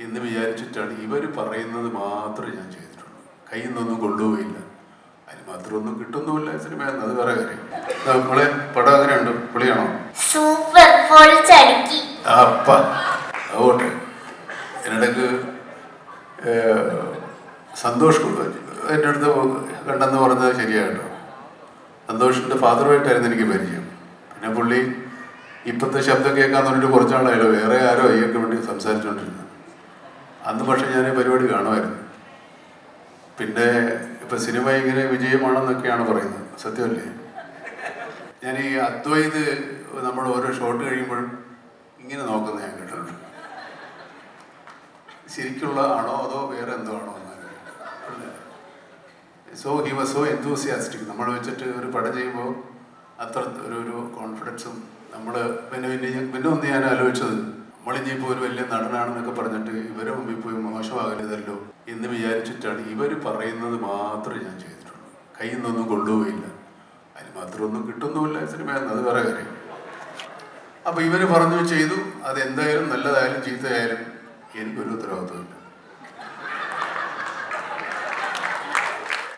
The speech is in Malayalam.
എന്ന് വിചാരിച്ചിട്ടാണ് ഇവർ പറയുന്നത് മാത്രമേ ഞാൻ ചെയ്തിട്ടുള്ളൂ. കയ്യിൽ നിന്നൊന്നും കൊണ്ടുപോയില്ല. അതിന് മാത്രം ഒന്നും കിട്ടുന്നുമില്ല സിനിമയെന്ന്, അത് വേറെ കാര്യം. നമ്മളെ പടം അങ്ങനെയുണ്ട്, പൊളിയാണോ? അപ്പ അതുകൊട്ടെ. എന്നിടക്ക് സന്തോഷ് എൻ്റെ അടുത്ത് കണ്ടെന്ന് പറഞ്ഞത് ശരിയായിട്ടോ. സന്തോഷിൻ്റെ ഫാദറുമായിട്ടായിരുന്നു എനിക്ക് പരിചയം. പിന്നെ പുള്ളി ഇപ്പോഴത്തെ ശബ്ദം കേൾക്കാൻ പറഞ്ഞിട്ട് കുറച്ചാളായാലും വേറെ ആരോ അയ്യൊക്കെ വേണ്ടി സംസാരിച്ചുകൊണ്ടിരുന്നത്. അന്ന് പക്ഷേ ഞാൻ പരിപാടി കാണുമായിരുന്നു. പിന്നെ ഇപ്പം സിനിമ ഇങ്ങനെ വിജയമാണെന്നൊക്കെയാണ് പറയുന്നത്, സത്യമല്ലേ? ഞാൻ ഈ അദ്വൈത് നമ്മൾ ഓരോ ഷോട്ട് കഴിയുമ്പോഴും ഇങ്ങനെ നോക്കുന്നത് ഞാൻ കേട്ടിട്ടുണ്ട്. ശരിക്കുള്ള ആണോ അതോ വേറെ എന്തോ ആണോ എന്ന്. He was so enthusiastic. നമ്മൾ വെച്ചിട്ട് ഒരു പടം ചെയ്യുമ്പോൾ അത്ര ഒരു കോൺഫിഡൻസും നമ്മൾ പിന്നെ ഒന്ന് ഞാൻ ആലോചിച്ചത്, നമ്മളിനിയിപ്പോൾ ഒരു വലിയ നടനാണെന്നൊക്കെ പറഞ്ഞിട്ട് ഇവരെ മുമ്പിൽ പോയി മോശമാകരുതല്ലോ എന്ന് വിചാരിച്ചിട്ടാണ് ഇവർ പറയുന്നത് മാത്രമേ ഞാൻ ചെയ്തിട്ടുള്ളൂ. കയ്യിൽ നിന്നൊന്നും കൊണ്ടുപോയില്ല. അതിന് മാത്രം ഒന്നും കിട്ടുന്നുമില്ല സിനിമയെന്ന്, അത് വേറെ കാര്യം. അപ്പോൾ ഇവർ പറഞ്ഞു ചെയ്തു. അതെന്തായാലും നല്ലതായാലും ചീത്തയായാലും എനിക്കൊരു ഉത്തരവാദിത്വമില്ല.